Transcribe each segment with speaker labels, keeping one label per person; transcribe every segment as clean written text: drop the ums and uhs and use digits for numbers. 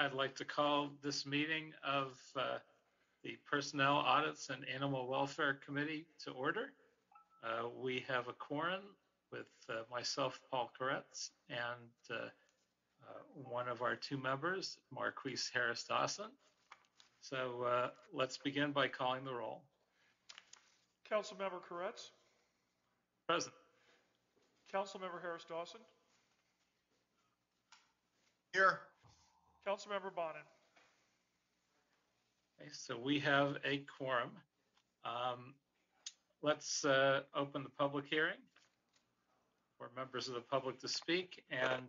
Speaker 1: I'd like to call this meeting of the Personnel Audits and Animal Welfare Committee to order. We have a quorum with myself, Paul Koretz, and one of our two members, Marquise Harris Dawson. So let's begin by calling the roll.
Speaker 2: Councilmember Koretz.
Speaker 1: Present.
Speaker 2: Councilmember Harris Dawson.
Speaker 3: Here.
Speaker 2: Councilmember Bonin.
Speaker 1: Okay, so we have a quorum. Let's open the public hearing for members of the public to speak, and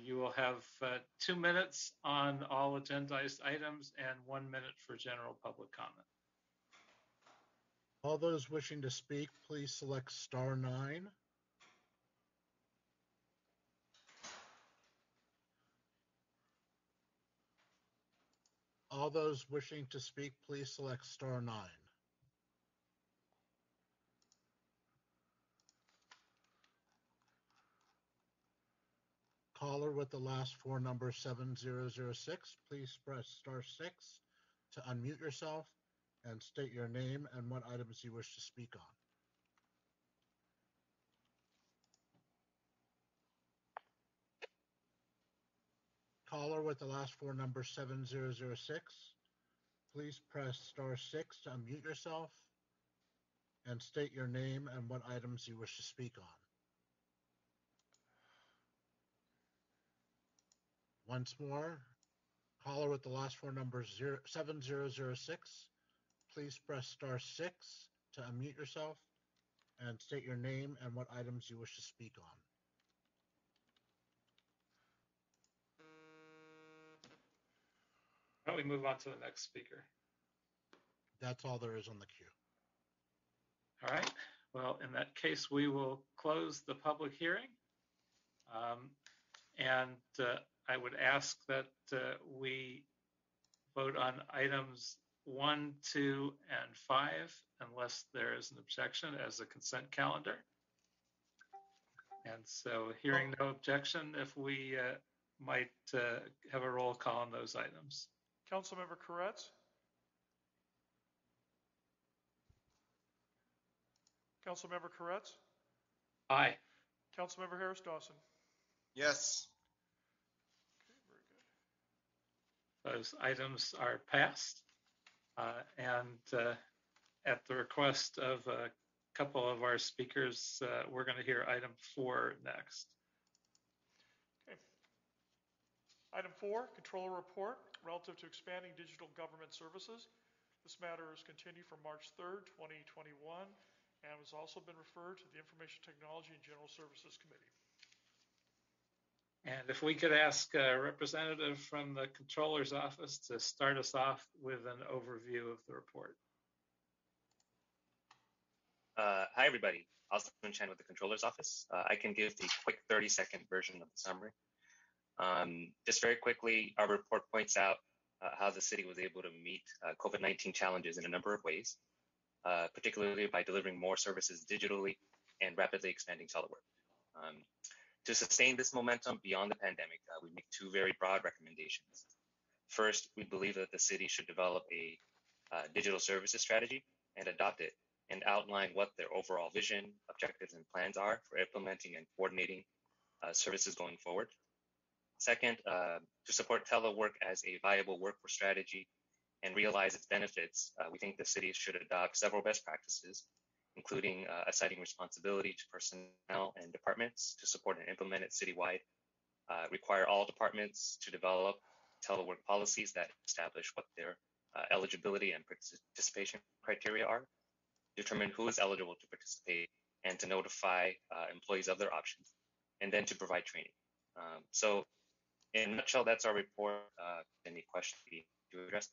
Speaker 1: you will have 2 minutes on all agendized items and 1 minute for general public comment.
Speaker 3: All those wishing to speak, please select *9. All those wishing to speak, please select *9. Caller with the last four numbers 7006, please press *6 to unmute yourself and state your name and what items you wish to speak on. Caller with the last four numbers 7006, please press *6 to unmute yourself and state your name and what items you wish to speak on. Once more, caller with the last four numbers 7006, please press *6 to unmute yourself and state your name and what items you wish to speak on.
Speaker 1: Why don't we move on to the next speaker?
Speaker 3: That's all there is on the queue.
Speaker 1: All right. Well, in that case, we will close the public hearing. I would ask that we vote on items 1, 2, and 5, unless there is an objection, as a consent calendar. And so, hearing no objection, if we might have a roll call on those items.
Speaker 2: Councilmember Koretz. Councilmember Koretz.
Speaker 1: Aye.
Speaker 2: Councilmember Harris Dawson.
Speaker 3: Yes.
Speaker 2: Okay, very good.
Speaker 1: Those items are passed. At the request of a couple of our speakers, we're going to hear item 4 next.
Speaker 2: Okay. Item 4, Controller Report relative to expanding digital government services. This matter is continued from March 3rd, 2021, and has also been referred to the Information Technology and General Services Committee.
Speaker 1: And if we could ask a representative from the Controller's Office to start us off with an overview of the report.
Speaker 4: Hi, everybody. Austin Chen with the Controller's Office. I can give the quick 30-second version of the summary. Just very quickly, our report points out how the city was able to meet COVID-19 challenges in a number of ways, particularly by delivering more services digitally and rapidly expanding telework. To sustain this momentum beyond the pandemic, we make two very broad recommendations. First, we believe that the city should develop a digital services strategy and adopt it and outline what their overall vision, objectives, and plans are for implementing and coordinating services going forward. Second, to support telework as a viable workforce strategy and realize its benefits, we think the city should adopt several best practices, including assigning responsibility to personnel and departments to support and implement it citywide, require all departments to develop telework policies that establish what their eligibility and participation criteria are, determine who is eligible to participate, and to notify employees of their options, and then to provide training. So in a nutshell, that's our report. Any questions to address?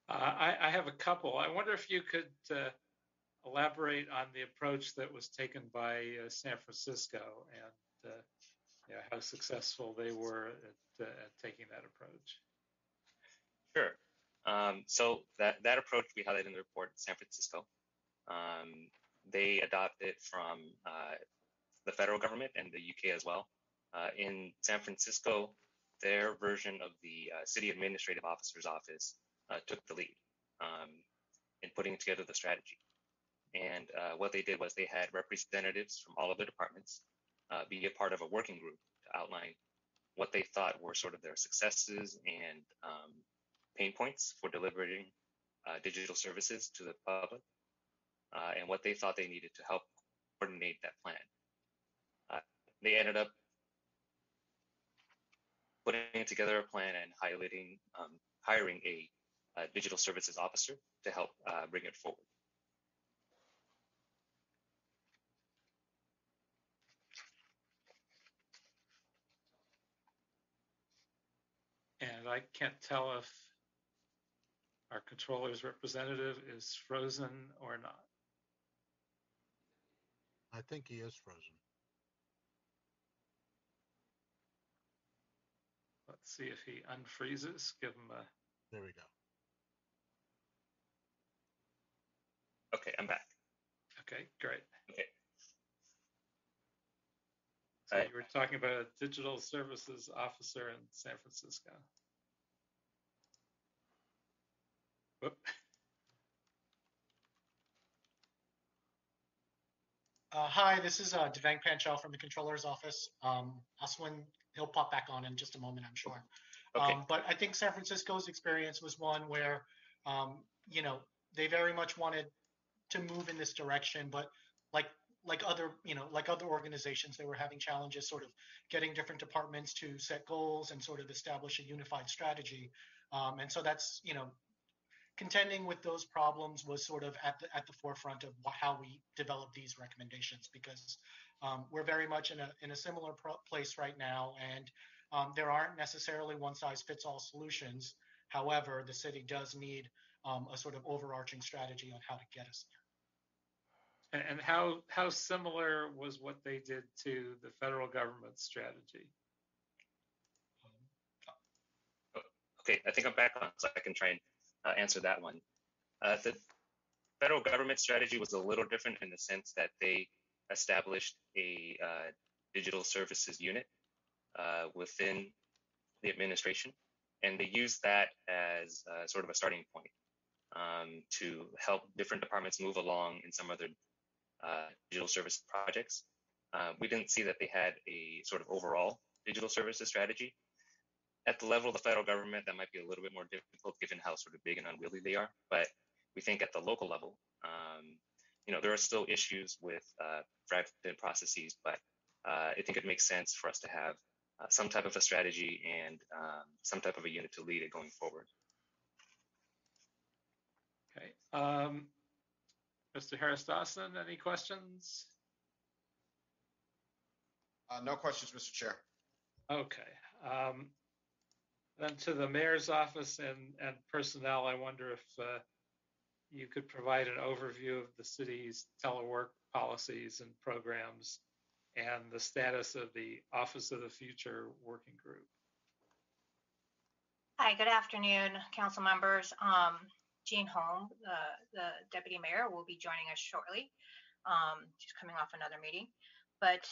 Speaker 1: I have a couple. I wonder if you could elaborate on the approach that was taken by San Francisco and how successful they were at taking that approach.
Speaker 4: Sure. So that approach we highlighted in the report, San Francisco, they adopted from the federal government and the UK as well. In San Francisco, their version of the city administrative officer's office took the lead in putting together the strategy. And what they did was they had representatives from all of the departments be a part of a working group to outline what they thought were sort of their successes and pain points for delivering digital services to the public, and what they thought they needed to help coordinate that plan. They ended up putting together a plan and hiring a digital services officer to help bring it forward.
Speaker 1: And I can't tell if our controller's representative is frozen or not.
Speaker 3: I think he is frozen.
Speaker 1: Let's see if he unfreezes. Give him a.
Speaker 3: There we go.
Speaker 4: Okay, I'm back.
Speaker 1: Okay, great.
Speaker 4: Okay.
Speaker 1: So you were talking about a digital services officer in San Francisco. Whoop.
Speaker 5: Hi, this is Devang Panchal from the controller's office. Aswin, he'll pop back on in just a moment, I'm sure.
Speaker 4: Okay.
Speaker 5: But I think San Francisco's experience was one where, they very much wanted to move in this direction, but like other organizations, they were having challenges sort of getting different departments to set goals and sort of establish a unified strategy. And so that's, contending with those problems was sort of at the forefront of how we develop these recommendations, because we're very much in a similar place right now, and there aren't necessarily one-size-fits-all solutions. However, the city does need a sort of overarching strategy on how to get us there.
Speaker 1: And how similar was what they did to the federal government strategy?
Speaker 4: Okay, I think I'm back on, so I can try and answer that one. The federal government strategy was a little different in the sense that they established a digital services unit within the administration, and they used that as sort of a starting point to help different departments move along in some of their digital service projects. We didn't see that they had a sort of overall digital services strategy. At the level of the federal government, that might be a little bit more difficult given how sort of big and unwieldy they are. But we think at the local level, there are still issues with fragmented processes, but I think it makes sense for us to have some type of a strategy and some type of a unit to lead it going forward.
Speaker 1: Okay. Mr. Harris Dawson, any questions?
Speaker 6: No questions, Mr. Chair.
Speaker 1: Okay. Then to the mayor's office and personnel, I wonder if you could provide an overview of the city's telework policies and programs and the status of the Office of the Future Working Group.
Speaker 7: Hi, good afternoon, council members. Jean Holm, the deputy mayor, will be joining us shortly. She's coming off another meeting. But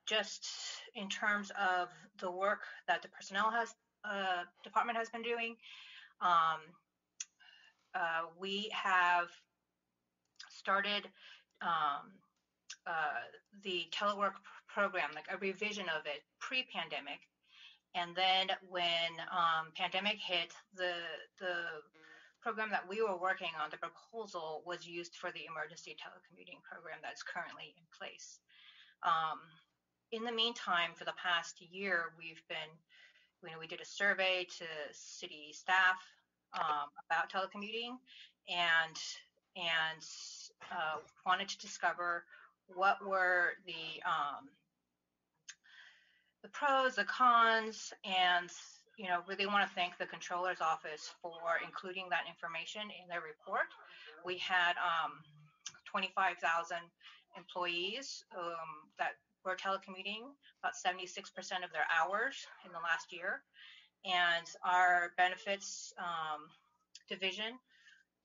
Speaker 7: just in terms of the work that the personnel department has been doing, we have started the telework program, like a revision of it pre-pandemic. And then when pandemic hit, the program that we were working on, the proposal was used for the emergency telecommuting program that's currently in place. In the meantime, for the past year, we did a survey to city staff about telecommuting and wanted to discover what were the pros, the cons, and really want to thank the controller's office for including that information in their report. We had 25,000 employees that were telecommuting, about 76% of their hours in the last year. And our benefits division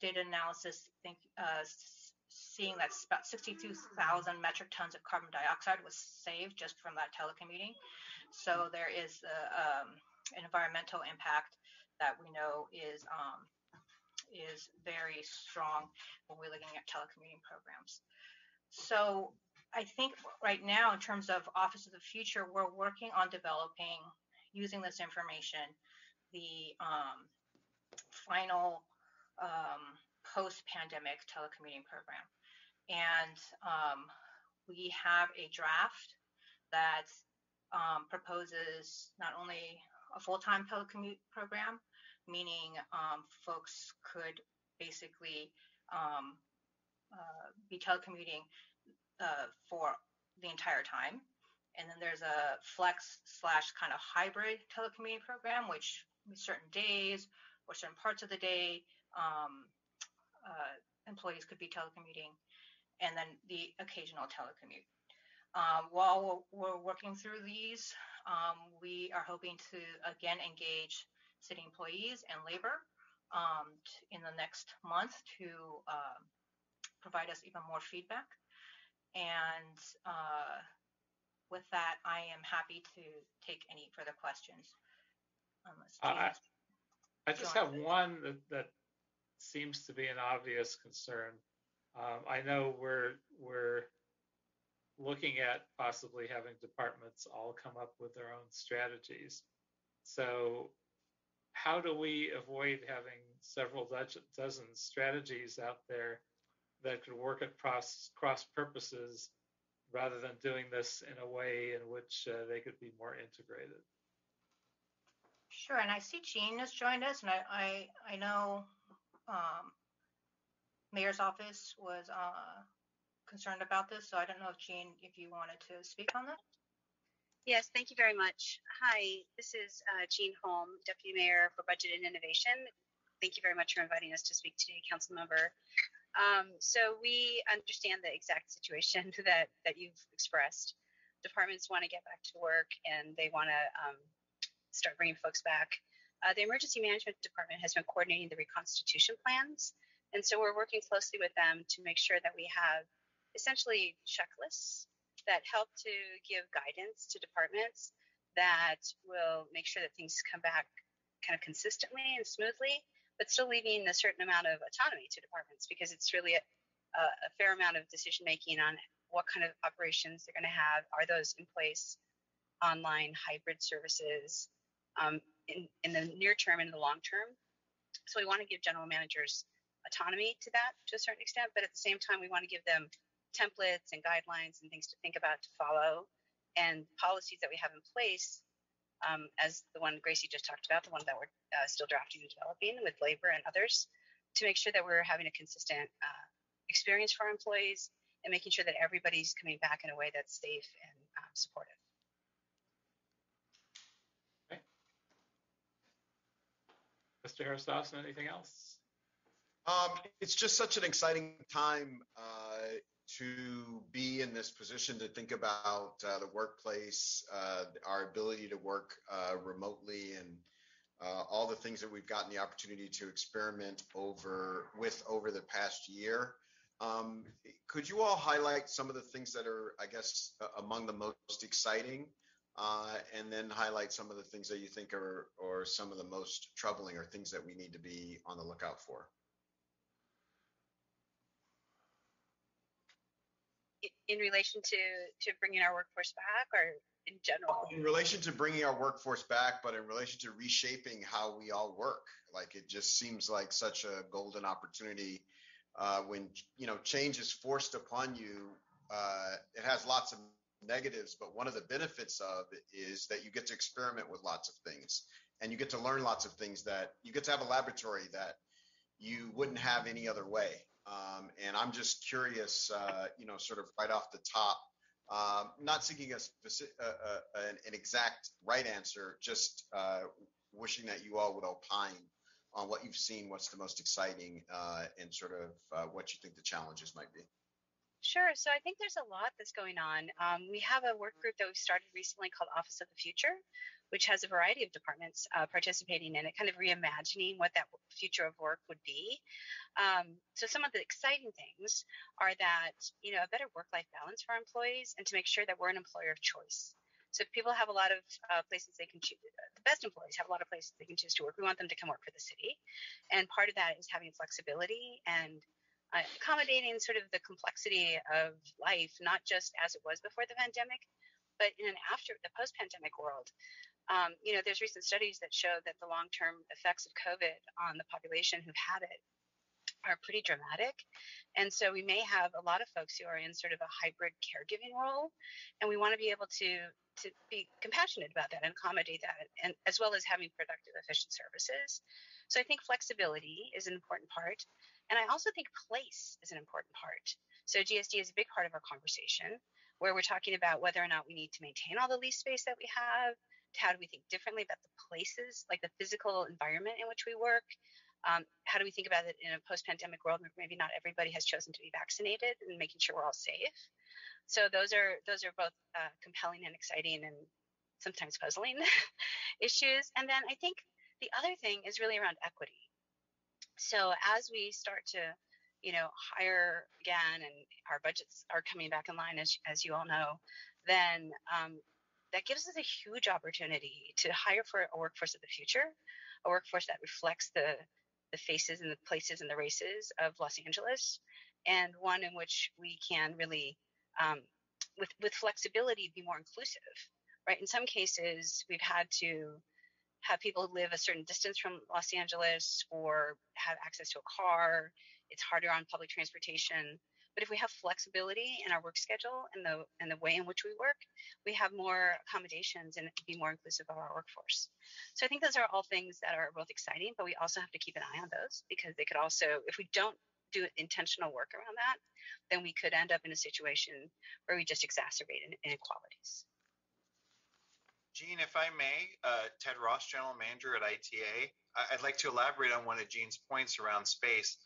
Speaker 7: did an analysis, seeing that about 62,000 metric tons of carbon dioxide was saved just from that telecommuting. So there is environmental impact that we know is very strong when we're looking at telecommuting programs. So I think right now, in terms of Office of the Future, we're working on developing, using this information, the final post-pandemic telecommuting program. And we have a draft that proposes not only a full-time telecommute program, meaning folks could basically be telecommuting for the entire time. And then there's a flex / kind of hybrid telecommuting program, which certain days or certain parts of the day, employees could be telecommuting, and then the occasional telecommute. While we're working through these, we are hoping to again engage city employees and labor in the next month to provide us even more feedback. And with that, I am happy to take any further questions.
Speaker 1: I just have one that seems to be an obvious concern. I know we're looking at possibly having departments all come up with their own strategies. So how do we avoid having several dozen strategies out there that could work at cross purposes, rather than doing this in a way in which they could be more integrated?
Speaker 7: Sure, and I see Jean has joined us, and I know Mayor's office was concerned about this, so I don't know if Jean, if you wanted to speak on that.
Speaker 8: Yes, thank you very much. Hi, this is Jean Holm, Deputy Mayor for Budget and Innovation. Thank you very much for inviting us to speak today, Council Member. So we understand the exact situation that you've expressed. Departments want to get back to work and they want to start bringing folks back. The Emergency Management Department has been coordinating the reconstitution plans. And so we're working closely with them to make sure that we have essentially checklists that help to give guidance to departments that will make sure that things come back kind of consistently and smoothly, but still leaving a certain amount of autonomy to departments, because it's really a fair amount of decision making on what kind of operations they're going to have. Are those in place? Online, hybrid services, in the near term and the long term. So we want to give general managers autonomy to that to a certain extent, but at the same time, we want to give them templates and guidelines and things to think about, to follow, and policies that we have in place, as the one Gracie just talked about, the one that we're still drafting and developing with labor and others, to make sure that we're having a consistent experience for our employees and making sure that everybody's coming back in a way that's safe and supportive.
Speaker 1: Okay. Mr. Harris-Dawson, anything else?
Speaker 6: It's just such an exciting time to be in this position to think about the workplace, our ability to work remotely, and all the things that we've gotten the opportunity to experiment over the past year. Could you all highlight some of the things that are, I guess, among the most exciting, and then highlight some of the things that you think are some of the most troubling, or things that we need to be on the lookout for?
Speaker 8: In relation to bringing our workforce back, or in general?
Speaker 6: In relation to bringing our workforce back, but in relation to reshaping how we all work. Like, it just seems like such a golden opportunity when, change is forced upon you. It has lots of negatives, but one of the benefits of it is that you get to experiment with lots of things, and you get to learn lots of things, that you get to have a laboratory that you wouldn't have any other way. And I'm just curious, sort of right off the top, not seeking an exact right answer, just wishing that you all would opine on what you've seen, what's the most exciting, and sort of what you think the challenges might be.
Speaker 8: Sure. So I think there's a lot that's going on. We have a work group that we started recently called Office of the Future, which has a variety of departments participating in it, kind of reimagining what that future of work would be. So some of the exciting things are that, a better work-life balance for our employees, and to make sure that we're an employer of choice. So people have a lot of places they can choose. The best employees have a lot of places they can choose to work. We want them to come work for the city. And part of that is having flexibility and accommodating sort of the complexity of life, not just as it was before the pandemic, but in an after the post-pandemic world. There's recent studies that show that the long-term effects of COVID on the population who've had it are pretty dramatic. And so we may have a lot of folks who are in sort of a hybrid caregiving role, and we want to be able to be compassionate about that and accommodate that, and as well as having productive, efficient services. So I think flexibility is an important part. And I also think place is an important part. So GSD is a big part of our conversation, where we're talking about whether or not we need to maintain all the lease space that we have. How do we think differently about the places, like the physical environment in which we work? How do we think about it in a post-pandemic world where maybe not everybody has chosen to be vaccinated, and making sure we're all safe? So those are both compelling and exciting and sometimes puzzling issues. And then I think the other thing is really around equity. So as we start to, hire again, and our budgets are coming back in line, as you all know, then that gives us a huge opportunity to hire for a workforce of the future, a workforce that reflects the faces and the places and the races of Los Angeles, and one in which we can really, with flexibility, be more inclusive, right? In some cases, we've had to have people live a certain distance from Los Angeles or have access to a car. It's harder on public transportation. But if we have flexibility in our work schedule and the way in which we work, we have more accommodations and be more inclusive of our workforce. So I think those are all things that are both exciting, but we also have to keep an eye on those, because they could also, if we don't do intentional work around that, then we could end up in a situation where we just exacerbate inequalities.
Speaker 9: Jean, if I may, Ted Ross, General Manager at ITA, I'd like to elaborate on one of Jean's points around space.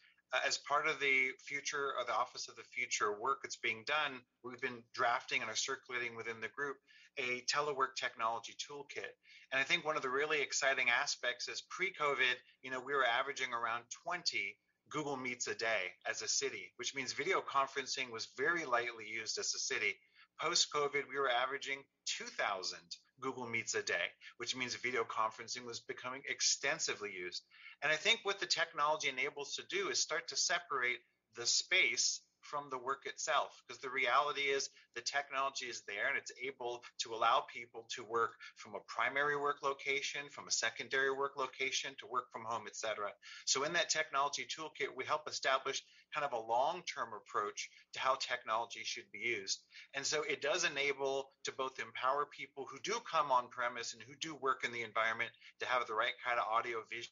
Speaker 9: As part of the future, or the Office of the Future work that's being done, we've been drafting and are circulating within the group a telework technology toolkit. And I think one of the really exciting aspects is pre-COVID, we were averaging around 20 Google Meets a day as a city, which means video conferencing was very lightly used as a city. Post-COVID, we were averaging 2,000 Google Meets a day, which means video conferencing was becoming extensively used. And I think what the technology enables to do is start to separate the space from the work itself, because the reality is the technology is there and it's able to allow people to work from a primary work location, from a secondary work location, to work from home, etc. So in that technology toolkit, we help establish kind of a long-term approach to how technology should be used. And so it does enable to both empower people who do come on premise and who do work in the environment to have the right kind of audio visual,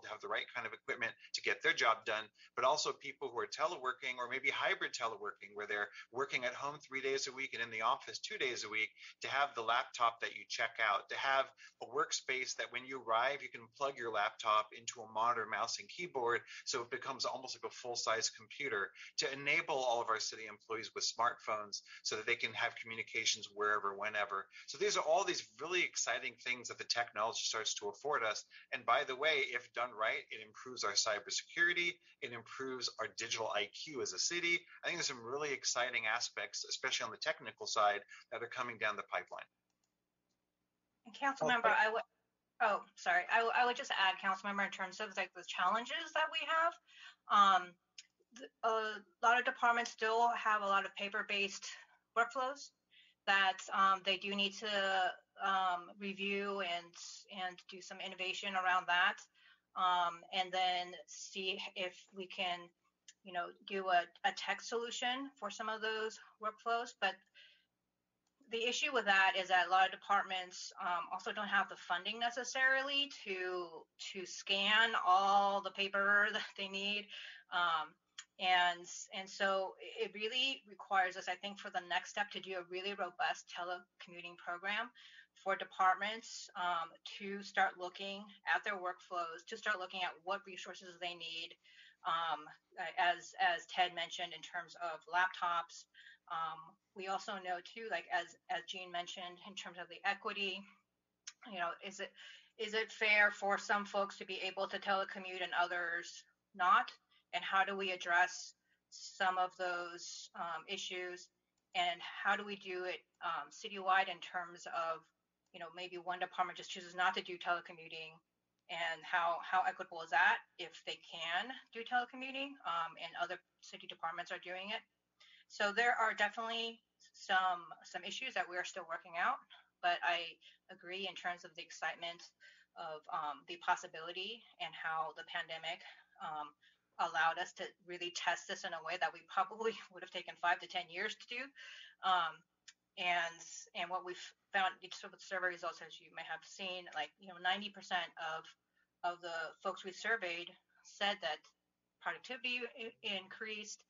Speaker 9: to have the right kind of equipment to get their job done, but also people who are teleworking or maybe hybrid teleworking, where they're working at home 3 days a week and in the office 2 days a week, to have the laptop that you check out, to have a workspace that when you arrive, you can plug your laptop into a monitor, mouse, and keyboard, so it becomes almost like a full-size computer, to enable all of our city employees with smartphones so that they can have communications wherever, whenever. So these are all these really exciting things that the technology starts to afford us. And by the way, if done right, it improves our cybersecurity, it improves our digital IQ as a city. I think there's some really exciting aspects, especially on the technical side, that are coming down the pipeline.
Speaker 7: And Councilmember, I would just add, Councilmember, in terms of like the challenges that we have, a lot of departments still have a lot of paper-based workflows that they do need to review and do some innovation around that, and then see if we can, do a tech solution for some of those workflows. But the issue with that is that a lot of departments also don't have the funding necessarily to scan all the paper that they need. And so it really requires us, I think, for the next step to do a really robust telecommuting program for departments to start looking at their workflows, to start looking at what resources they need, as Ted mentioned, in terms of laptops. We also know too, like as Jean mentioned, in terms of the equity, is it fair for some folks to be able to telecommute and others not? And how do we address some of those issues? and how do we do it citywide in terms of, maybe one department just chooses not to do telecommuting, and how equitable is that if they can do telecommuting, and other city departments are doing it. So there are definitely some issues that we are still working out, but I agree in terms of the excitement of the possibility and how the pandemic allowed us to really test this in a way that we probably would have taken 5 to 10 years to do. And what we've found, so with survey results, as you may have seen, like 90% of the folks we surveyed said that productivity increased,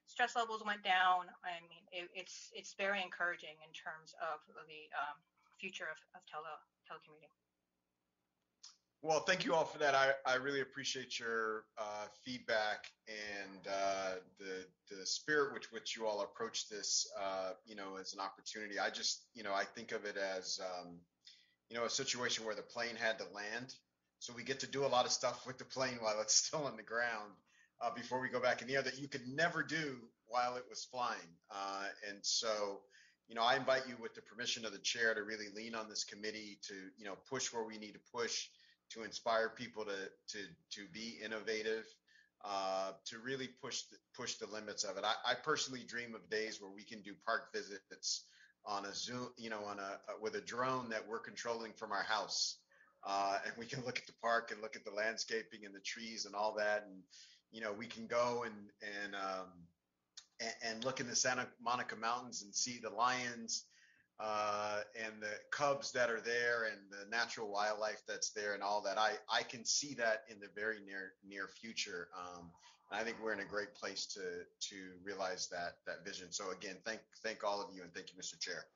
Speaker 7: stress levels went down. I mean, it's very encouraging in terms of the future of telecommuting.
Speaker 6: Well, thank you all for that. I really appreciate your feedback and the spirit with which you all approach this, as an opportunity. I just, I think of it as, a situation where the plane had to land. So we get to do a lot of stuff with the plane while it's still on the ground before we go back in the air that you could never do while it was flying. And so, I invite you, with the permission of the chair, to really lean on this committee to, push where we need to push, to inspire people to be innovative, to really push the limits of it. I personally dream of days where we can do park visits on a Zoom, with a drone that we're controlling from our house, and we can look at the park and look at the landscaping and the trees and all that, and we can go and look in the Santa Monica Mountains and see the lions and the cubs that are there and the natural wildlife that's there and all that. I can see that in the very near future. And I think we're in a great place to realize that vision. So again, thank all of you, and thank you, Mr. Chair.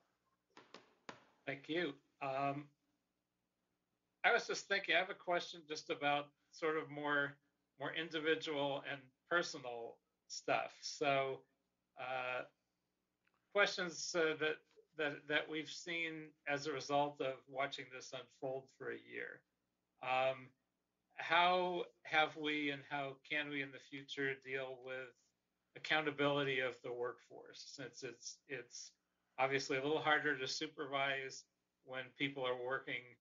Speaker 1: Thank you. I was just thinking, I have a question just about sort of more individual and personal stuff. So questions that we've seen as a result of watching this unfold for a year. How have we and how can we in the future deal with accountability of the workforce, since it's obviously a little harder to supervise when people are working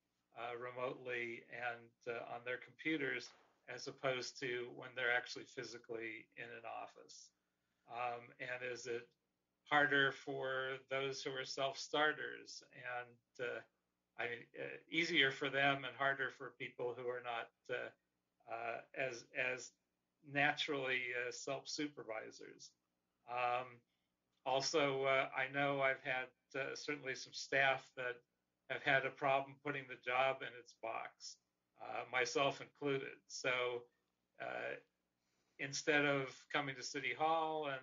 Speaker 1: remotely and on their computers, as opposed to when they're actually physically in an office? And is it harder for those who are self-starters, and easier for them and harder for people who are not as naturally self-supervisors? Also, I know I've had certainly some staff that have had a problem putting the job in its box, myself included. So instead of coming to City Hall and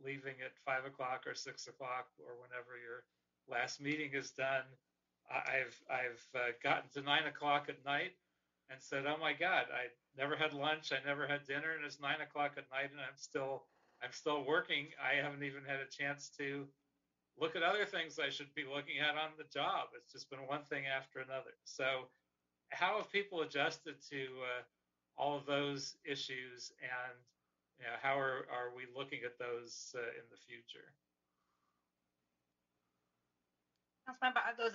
Speaker 1: leaving at 5 o'clock or 6 o'clock or whenever your last meeting is done, I've gotten to 9 o'clock at night and said, "Oh my God, I never had lunch, I never had dinner, and it's 9 o'clock at night, and I'm still working. I haven't even had a chance to look at other things I should be looking at on the job. It's just been one thing after another." So, how have people adjusted to all of those issues, and how are we looking at those in the future?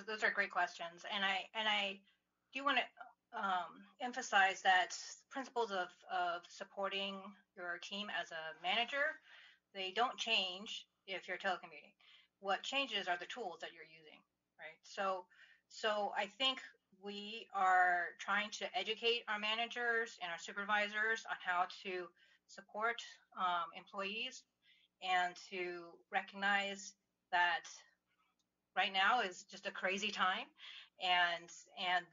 Speaker 7: Those are great questions, and I do want to emphasize that principles of supporting your team as a manager, they don't change if you're telecommuting. What changes are the tools that you're using, right? So I think we are trying to educate our managers and our supervisors on how to support employees, and to recognize that right now is just a crazy time, and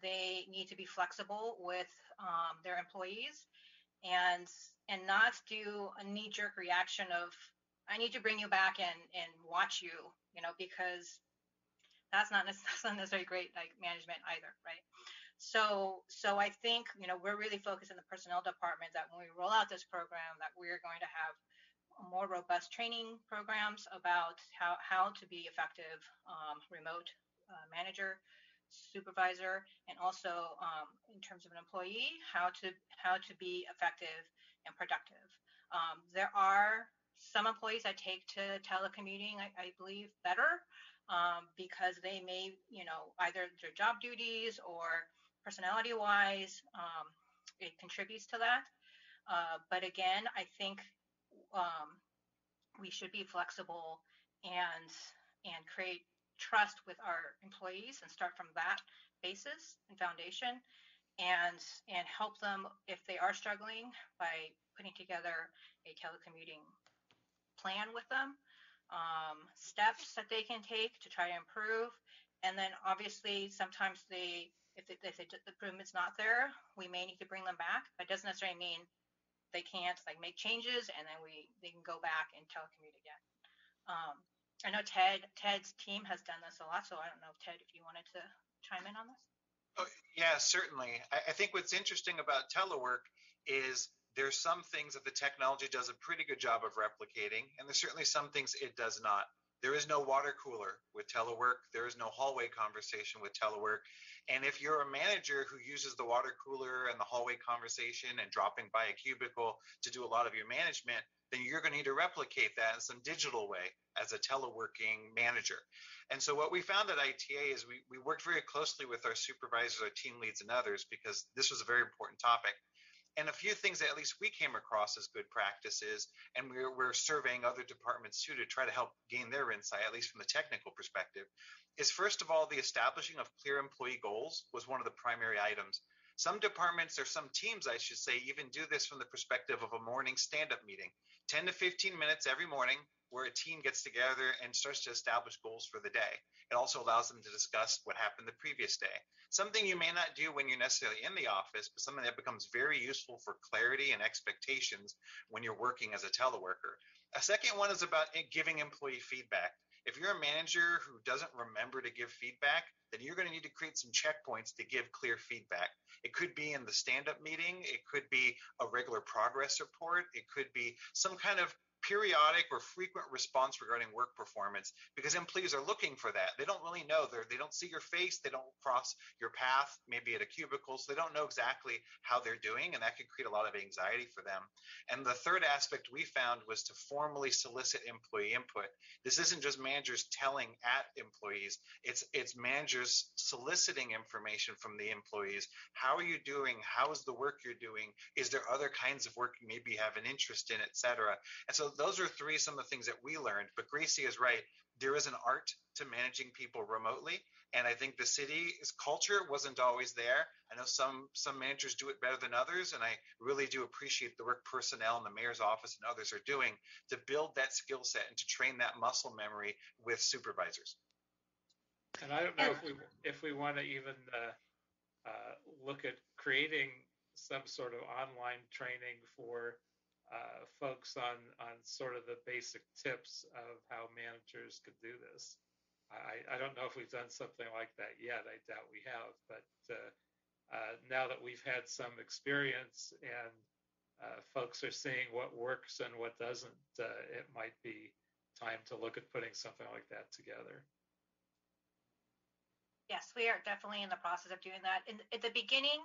Speaker 7: they need to be flexible with their employees, and not do a knee-jerk reaction of, I need to bring you back and watch you, because that's not necessarily great, like, management either, right? So I think, we're really focused in the personnel department that when we roll out this program, that we're going to have more robust training programs about how to be effective remote manager, supervisor, and also in terms of an employee, how to be effective and productive. There are some employees that take to telecommuting, I believe, better because they may, either their job duties or personality-wise, it contributes to that. But again, I think we should be flexible and create trust with our employees and start from that basis and foundation, and help them if they are struggling by putting together a telecommuting plan with them, steps that they can take to try to improve. And then obviously sometimes if the improvement's not there, we may need to bring them back. That doesn't necessarily mean they can't make changes and then they can go back and telecommute again. I know Ted's team has done this a lot, so I don't know, Ted, if you wanted to chime in on this.
Speaker 9: Oh, yeah, certainly. I think what's interesting about telework is there's some things that the technology does a pretty good job of replicating, and there's certainly some things it does not. There is no water cooler with telework. There is no hallway conversation with telework. And if you're a manager who uses the water cooler and the hallway conversation and dropping by a cubicle to do a lot of your management, then you're going to need to replicate that in some digital way as a teleworking manager. And so what we found at ITA is we worked very closely with our supervisors, our team leads, and others, because this was a very important topic. And a few things that at least we came across as good practices, and we're surveying other departments too to try to help gain their insight, at least from the technical perspective, is first of all, the establishing of clear employee goals was one of the primary items. Some departments, or some teams, I should say, even do this from the perspective of a morning stand-up meeting, 10 to 15 minutes every morning, where a team gets together and starts to establish goals for the day. It also allows them to discuss what happened the previous day. Something you may not do when you're necessarily in the office, but something that becomes very useful for clarity and expectations when you're working as a teleworker. A second one is about giving employee feedback. If you're a manager who doesn't remember to give feedback, then you're going to need to create some checkpoints to give clear feedback. It could be in the stand-up meeting. It could be a regular progress report. It could be some kind of periodic or frequent response regarding work performance, because employees are looking for that. They don't really know. They don't see your face. They don't cross your path, maybe at a cubicle, so they don't know exactly how they're doing, and that can create a lot of anxiety for them. And the third aspect we found was to formally solicit employee input. This isn't just managers telling at employees. It's managers soliciting information from the employees. How are you doing? How is the work you're doing? Is there other kinds of work you maybe have an interest in, et cetera? And so those are some of the things that we learned. But Gracie is right. There is an art to managing people remotely. And I think the city's culture wasn't always there. I know some managers do it better than others. And I really do appreciate the work personnel in the mayor's office and others are doing to build that skill set and to train that muscle memory with supervisors.
Speaker 1: And I don't know if we want to even look at creating some sort of online training for folks on sort of the basic tips of how managers could do this. I don't know if we've done something like that yet. I doubt we have, but now that we've had some experience and folks are seeing what works and what doesn't, it might be time to look at putting something like that together.
Speaker 7: Yes, we are definitely in the process of doing that. At the beginning,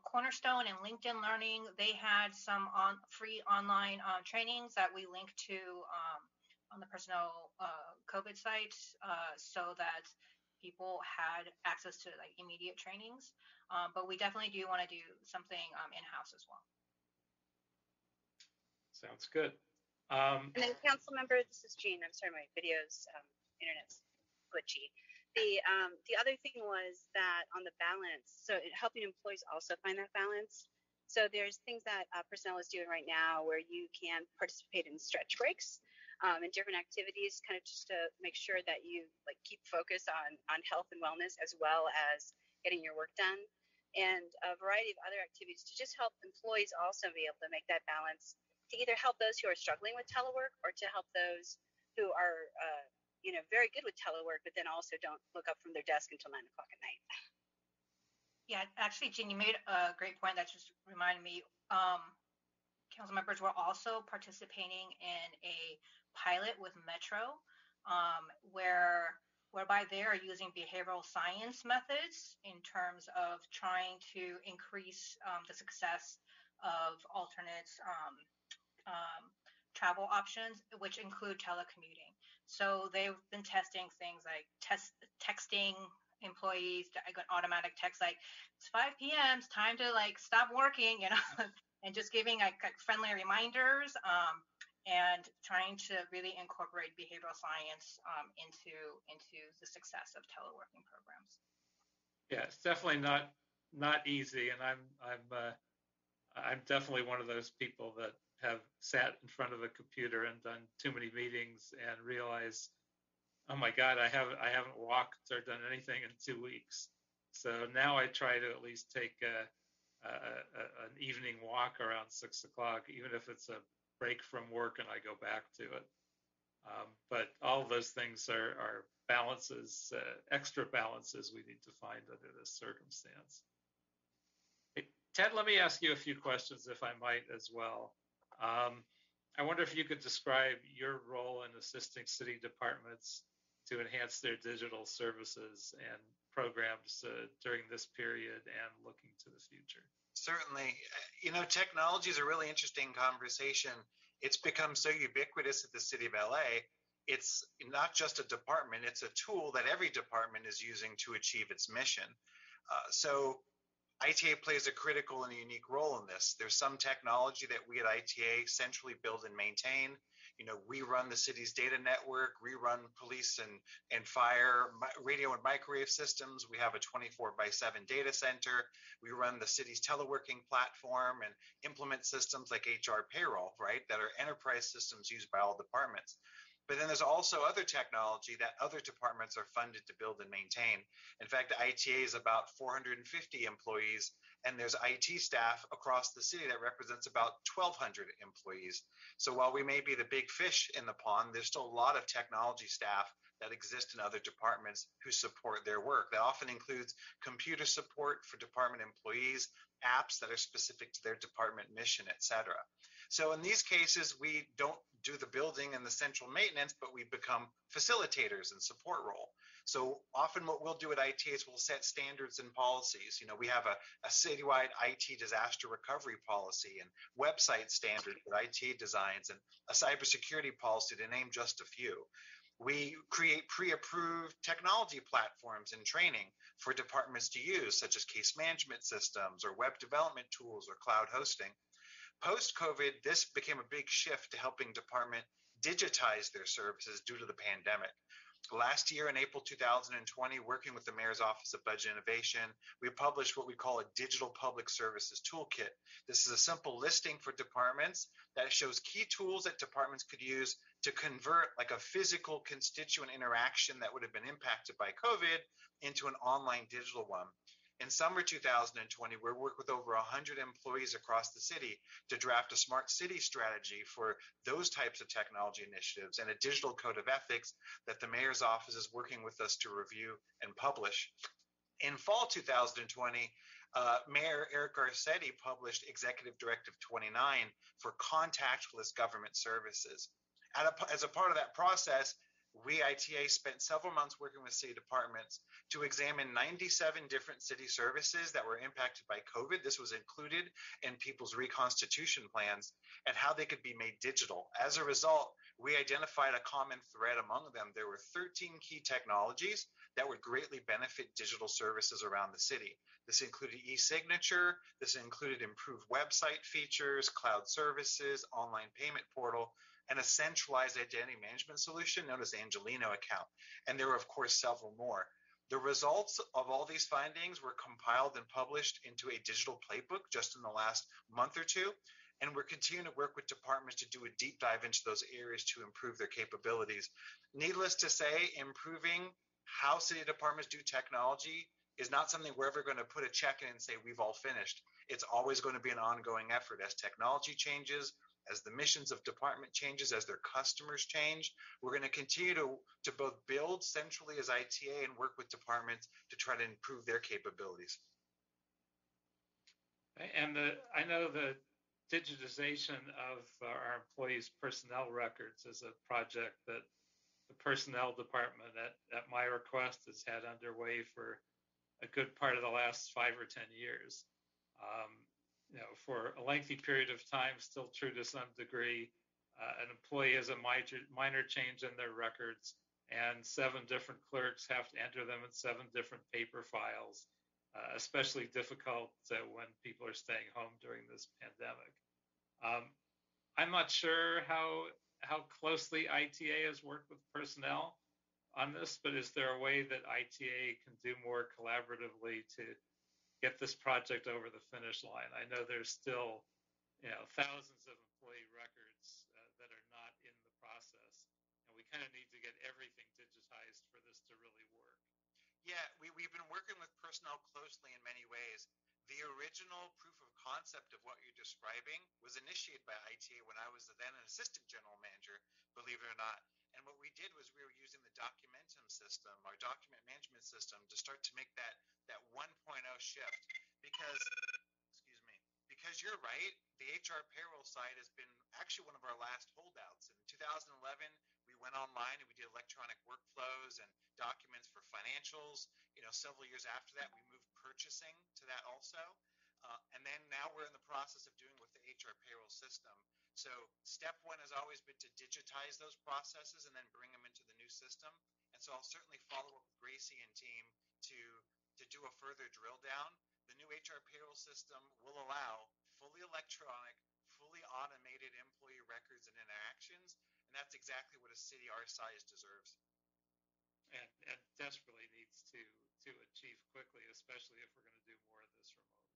Speaker 7: Cornerstone and LinkedIn Learning, they had some free online trainings that we linked to on the personnel COVID sites so that people had access to immediate trainings. But we definitely do want to do something in-house as well.
Speaker 1: Sounds good.
Speaker 8: And then council member, this is Jean. I'm sorry, my video's internet's glitchy. The other thing was that on the balance, so helping employees also find that balance. So there's things that personnel is doing right now where you can participate in stretch breaks and different activities, kind of just to make sure that you keep focus on health and wellness as well as getting your work done, and a variety of other activities to just help employees also be able to make that balance, to either help those who are struggling with telework or to help those who are very good with telework, but then also don't look up from their desk until 9 o'clock at night.
Speaker 7: Yeah, actually, Jean, you made a great point that just reminded me. Council members were also participating in a pilot with Metro, whereby they are using behavioral science methods in terms of trying to increase the success of alternate travel options, which include telecommuting. So they've been testing things like texting employees, like an automatic text like, it's 5 p.m., it's time to like stop working, and just giving like friendly reminders, and trying to really incorporate behavioral science into the success of teleworking programs.
Speaker 1: Yeah, it's definitely not easy, and I'm definitely one of those people that have sat in front of a computer and done too many meetings and realized, oh my God, I haven't walked or done anything in 2 weeks. So now I try to at least take an evening walk around 6 o'clock, even if it's a break from work and I go back to it. But all of those things are balances, extra balances we need to find under this circumstance. Hey, Ted, let me ask you a few questions, if I might, as well. I wonder if you could describe your role in assisting city departments to enhance their digital services and programs during this period and looking to the future.
Speaker 9: Certainly. Technology is a really interesting conversation. It's become so ubiquitous at the city of LA. It's not just a department, it's a tool that every department is using to achieve its mission. So ITA plays a critical and unique role in this. There's some technology that we at ITA centrally build and maintain. We run the city's data network, we run police and fire, radio and microwave systems. We have a 24/7 data center. We run the city's teleworking platform and implement systems like HR payroll, right, that are enterprise systems used by all departments. But then there's also other technology that other departments are funded to build and maintain. In fact, ITA is about 450 employees, and there's IT staff across the city that represents about 1,200 employees. So while we may be the big fish in the pond, there's still a lot of technology staff that exist in other departments who support their work. That often includes computer support for department employees, apps that are specific to their department mission, et cetera. So in these cases, we don't do the building and the central maintenance, but we become facilitators and support role. So often what we'll do at ITA is we'll set standards and policies. We have a citywide IT disaster recovery policy and website standards that ITA designs and a cybersecurity policy, to name just a few. We create pre-approved technology platforms and training for departments to use, such as case management systems or web development tools or cloud hosting. Post-COVID, this became a big shift to helping department digitize their services due to the pandemic. Last year in April 2020, working with the Mayor's Office of Budget Innovation, we published what we call a Digital Public Services Toolkit. This is a simple listing for departments that shows key tools that departments could use to convert like a physical constituent interaction that would have been impacted by COVID into an online digital one. In summer 2020, we worked with over 100 employees across the city to draft a smart city strategy for those types of technology initiatives and a digital code of ethics that the mayor's office is working with us to review and publish. In fall 2020, Mayor Eric Garcetti published Executive Directive 29 for contactless government services. As a part of that process, we ITA spent several months working with city departments to examine 97 different city services that were impacted by COVID. This was included in people's reconstitution plans and how they could be made digital. As a result, we identified a common thread among them. There were 13 key technologies that would greatly benefit digital services around the city. This included e-signature, this included improved website features, cloud services, online payment portal, and a centralized identity management solution known as the Angelino account. And there were, of course, several more. The results of all these findings were compiled and published into a digital playbook just in the last month or two. And we're continuing to work with departments to do a deep dive into those areas to improve their capabilities. Needless to say, improving how city departments do technology is not something we're ever going to put a check in and say we've all finished. It's always going to be an ongoing effort as technology changes, as the missions of department changes, as their customers change. We're going to continue to both build centrally as ITA and work with departments to try to improve their capabilities.
Speaker 1: And I know the digitization of our employees' personnel records is a project that the personnel department at my request has had underway for a good part of the last 5 or 10 years. For a lengthy period of time, still true to some degree, an employee has a minor change in their records, and 7 different clerks have to enter them in 7 different paper files, especially difficult when people are staying home during this pandemic. I'm not sure how closely ITA has worked with personnel on this, but is there a way that ITA can do more collaboratively to get this project over the finish line? I know there's still, thousands of employee records that are not in the process, and we kind of need to get everything digitized for this to really work.
Speaker 9: Yeah, we've been working with personnel closely in many ways. The original proof of concept of what you're describing was initiated by ITA when I was then an assistant general manager, believe it or not. And what we did was we were using the Documentum system, our document management system, to start to make that 1.0 shift. Because you're right, the HR payroll side has been actually one of our last holdouts. In 2011, we went online and we did electronic workflows and documents for financials. Several years after that, we moved purchasing to that also. And then now we're in the process of doing with the HR payroll system. So step 1 has always been to digitize those processes and then bring them into the new system. And so I'll certainly follow up with Gracie and team to do a further drill down. The new HR payroll system will allow fully electronic, fully automated employee records and interactions, and that's exactly what a city our size deserves.
Speaker 1: And desperately needs to achieve quickly, especially if we're going to do more of this remotely.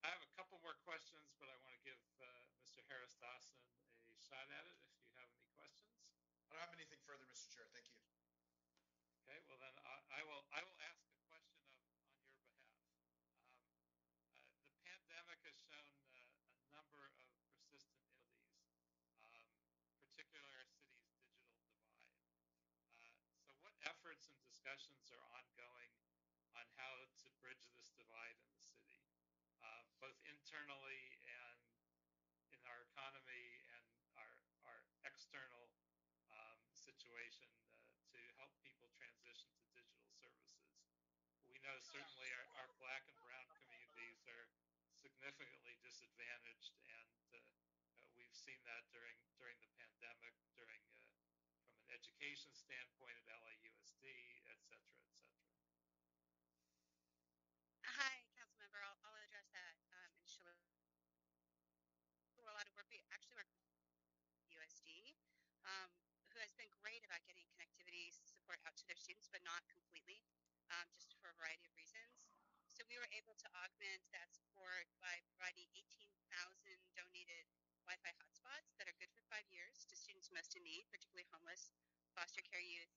Speaker 1: I have a couple more questions, but I want to give Mr. Harris Dawson a shot at it if you have any questions.
Speaker 6: I don't have anything further, Mr. Chair. Thank you.
Speaker 1: Okay, well then I will ask a question on your behalf. The pandemic has shown a number of persistent inequalities, particularly our city's digital divide. So what efforts and discussions are ongoing on how to bridge this divide in the city, both internally and in our economy and our external situation to help people transition to digital services? We know certainly our Black and Brown communities are significantly disadvantaged, and we've seen that during the pandemic, from an education standpoint at LAUSD, et cetera, et cetera.
Speaker 8: Hi, council member. I'll address that initially. A lot of work. We actually work with USD, who has been great about getting connectivity support out to their students, but not completely, just for a variety of reasons. So we were able to augment that support by providing 18,000 donated Wi-Fi hotspots that are good for 5 years to students most in need, particularly homeless, foster care youth,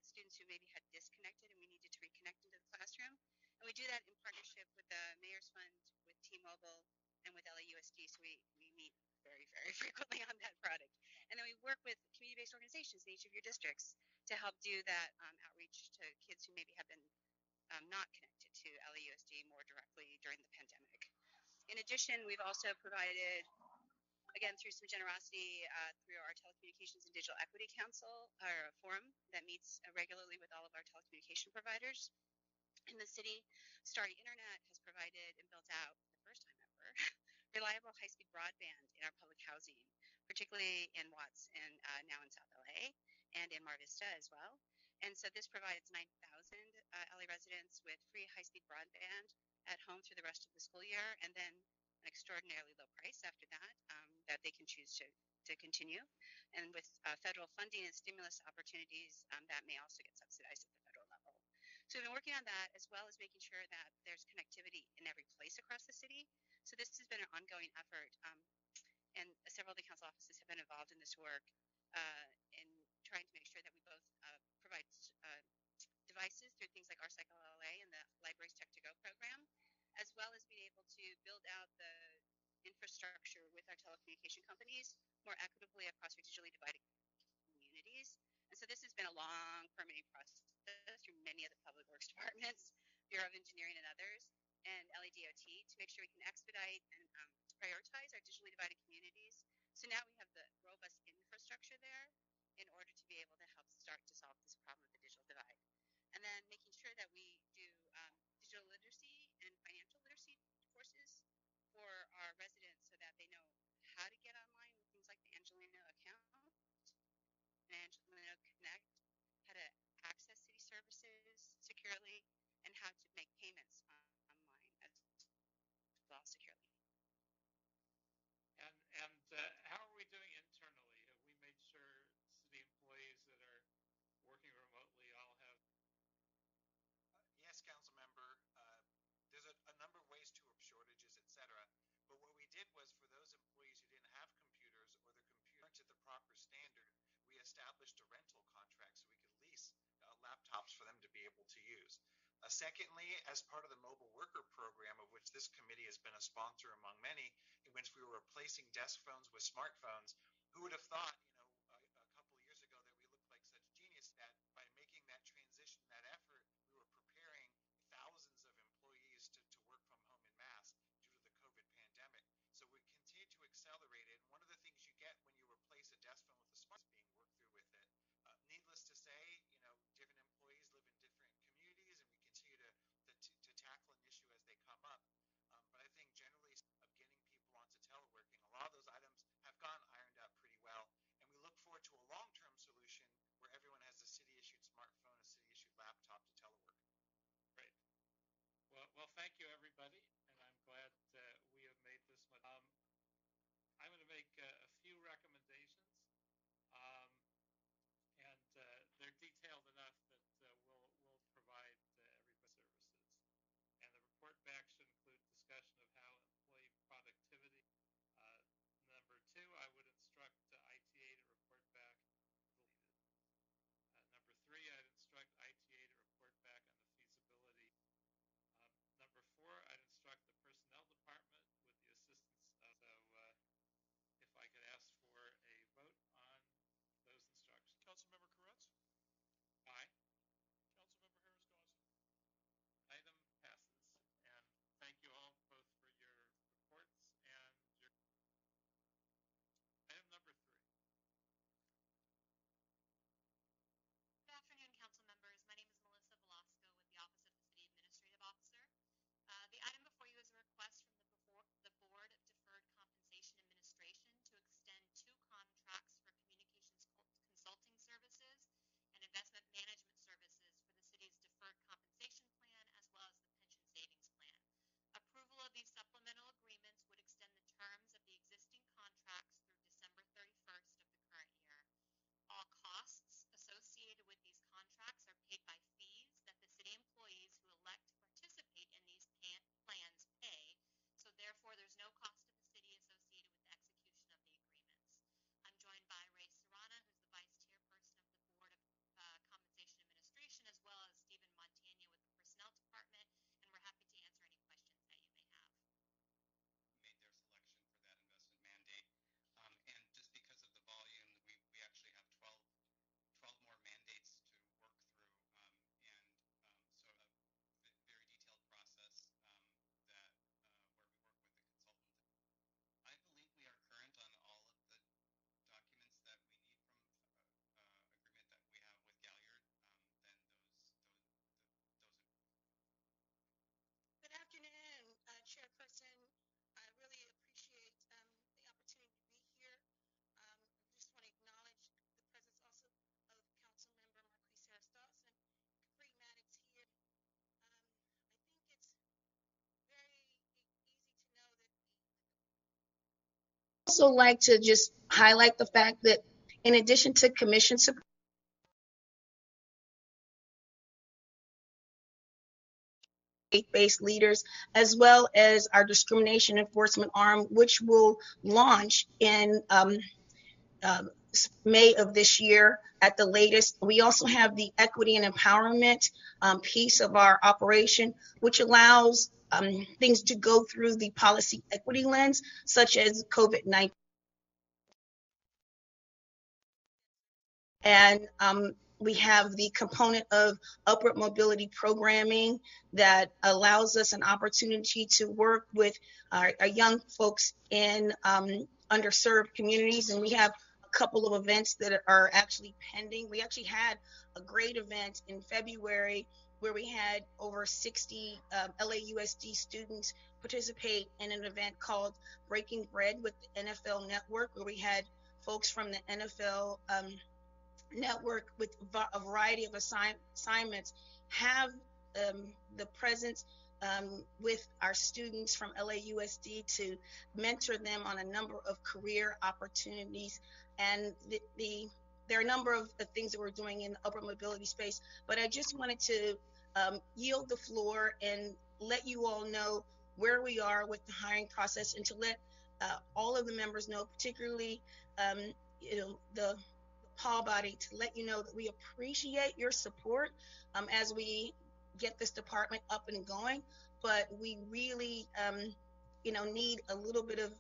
Speaker 8: students who maybe had disconnected and we needed to reconnect into the classroom. And we do that in partnership with the Mayor's Fund, with T-Mobile, and with LAUSD. So we meet very, very frequently on that product. And then we work with community-based organizations in each of your districts to help do that outreach to kids who maybe have been not connected to LAUSD more directly during the pandemic. In addition, we've also provided, again, through some generosity, through our Telecommunications and Digital Equity Council, or a forum that meets regularly with all of our telecommunication providers in the city. Starry Internet has provided and built out, for the first time ever, reliable high-speed broadband in our public housing, particularly in Watts and now in South LA and in Mar Vista as well. And so this provides 9,000 LA residents with free high-speed broadband at home through the rest of the school year, and then an extraordinarily low price after that that they can choose to continue. And with federal funding and stimulus opportunities, that may also get subsidized at the federal level. So we've been working on that, as well as making sure that there's connectivity in every place across the city. So this has been an ongoing effort, and several of the council offices have been involved in this work in trying to make sure that we both provide devices through things like our Cycle LA and the Libraries Tech to Go program, as well as being able to build out the infrastructure with our telecommunication companies more equitably across our digitally divided communities. And so this has been a long permitting process through many of the public works departments, Bureau of Engineering and others, and LADOT to make sure we can expedite and prioritize our digitally divided communities. So now we have the robust infrastructure there in order to be able to help start to solve this problem of the digital divide. And then making sure that we do digital literacy and financial literacy courses for our residents so
Speaker 9: established a rental contract so we could lease laptops for them to be able to use. Secondly, as part of the mobile worker program, of which this committee has been a sponsor among many, in which we were replacing desk phones with smartphones, who would have thought, a couple of years ago that we looked like such genius that by making that transition, that effort, we were preparing thousands of employees to work from home en masse due to the COVID pandemic. So we continue to accelerate it. And one of the things you get when you replace a desk phone with a smartphone is being worked through with it. Needless to say, different employees live in different communities, and we continue to tackle an issue as they come up. But I think generally of getting people onto teleworking, a lot of those items have gone ironed out pretty well. And we look forward to a long-term solution where everyone has a city-issued smartphone, a city-issued laptop to telework.
Speaker 1: Great. Well, thank you, everybody, and I'm glad we have made this much. I'm going to make a few recommendations, and they're detailed enough that we'll provide everybody services. And the report back should include discussion of how employee productivity. Number 2, I would instruct ITA to report back. Number 3, I'd instruct ITA to report back on the feasibility. Number 4, I'd instruct the personnel department with the assistance of, if I could ask for a vote on those instructions.
Speaker 2: Councilmember Koretz? Aye. Councilmember Harris Dawson?
Speaker 1: Item passes. And thank you all both for your reports and your. Item number 3.
Speaker 10: Good afternoon, council members. My name is Melissa Velasco with the Office of the City Administrative Officer. The item before you is a request from the Board of Deferred Compensation Administration to extend 2 contracts for communications consulting services and investment management services for the city's deferred compensation plan as well as the pension savings plan. Approval of these supplemental agreements would extend the terms of the existing contracts through December 31st of the current year. All costs associated with these contracts are paid by fees that the city employees who elect to participate in these plans pay, so therefore there's no cost to the city associated with the execution of the agreements. I'm joined by Ray Serrana, who's the Vice Chairperson of the Board of Compensation Administration, as well as Stephen Montagna with the Personnel Department, and we're happy to answer any questions that you may have.
Speaker 11: Made their selection for that investment mandate. And just because of the volume, we actually have 12 more mandates to work through, so a very detailed process that where we work with the consultant. I believe we are current on all of the documents that we need from agreement that we have with Galliard. Then those.
Speaker 12: Good afternoon, Chairperson. I really appreciate the opportunity to be here. I just want to acknowledge the presence also of Councilmember Marquise Harris Dawson, Capri Maddox here. I think it's very easy to know that also like to just highlight the fact that in addition to commission support, faith-based leaders, as well as our discrimination enforcement arm, which will launch in May of this year at the latest. We also have the equity and empowerment piece of our operation, which allows things to go through the policy equity lens, such as COVID-19. And we have the component of upward mobility programming that allows us an opportunity to work with our young folks in underserved communities. And we have a couple of events that are actually pending. We actually had a great event in February where we had over 60 LAUSD students participate in an event called Breaking Bread with the NFL Network, where we had folks from the NFL network with a variety of assignments have the presence with our students from LAUSD to mentor them on a number of career opportunities. And there are a number of things that we're doing in the upper mobility space, but I just wanted to yield the floor and let you all know where we are with the hiring process, and to let all of the members know, particularly the Paul body to let you know that we appreciate your support as we get this department up and going, but we really, need a little bit of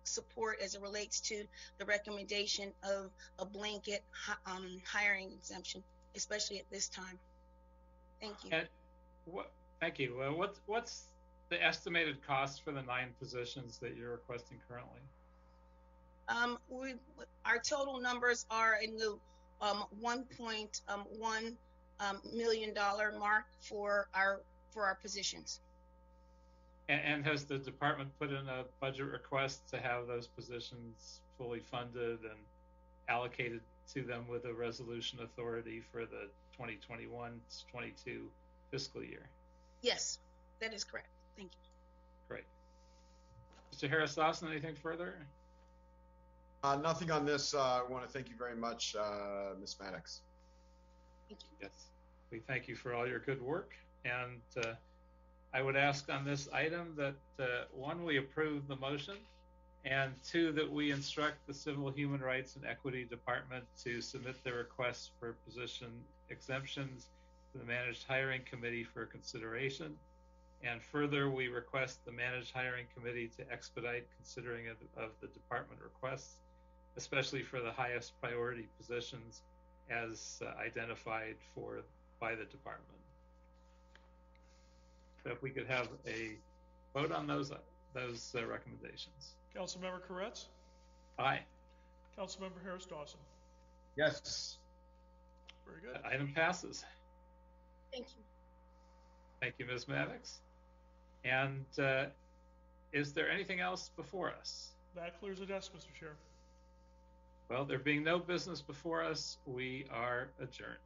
Speaker 12: support as it relates to the recommendation of a blanket hiring exemption, especially at this time. Thank you.
Speaker 1: And thank you. What's the estimated cost for the 9 positions that you're requesting currently?
Speaker 12: Our total numbers are in the $1.1 million mark for our positions.
Speaker 1: And has the department put in a budget request to have those positions fully funded and allocated to them with a resolution authority for the 2021-22 fiscal year?
Speaker 12: Yes, that is correct. Thank you.
Speaker 1: Great. Mr. Harris-Dawson, anything further?
Speaker 6: Nothing on this. I want to thank you very much, Ms. Maddox.
Speaker 12: Thank you.
Speaker 1: Yes, we thank you for all your good work. And I would ask on this item that, 1, we approve the motion, and 2, that we instruct the Civil Human Rights and Equity Department to submit their requests for position exemptions to the Managed Hiring Committee for consideration. And further, we request the Managed Hiring Committee to expedite considering of the department requests, especially for the highest priority positions as identified by the department. So if we could have a vote on those recommendations.
Speaker 2: Councilmember Koretz?
Speaker 1: Aye.
Speaker 2: Councilmember Harris-Dawson?
Speaker 6: Yes.
Speaker 2: Very good.
Speaker 1: That item passes.
Speaker 12: Thank you.
Speaker 1: Thank you, Ms. Maddox. And is there anything else before us?
Speaker 2: That clears the desk, Mr. Chair.
Speaker 1: Well, there being no business before us, we are adjourned.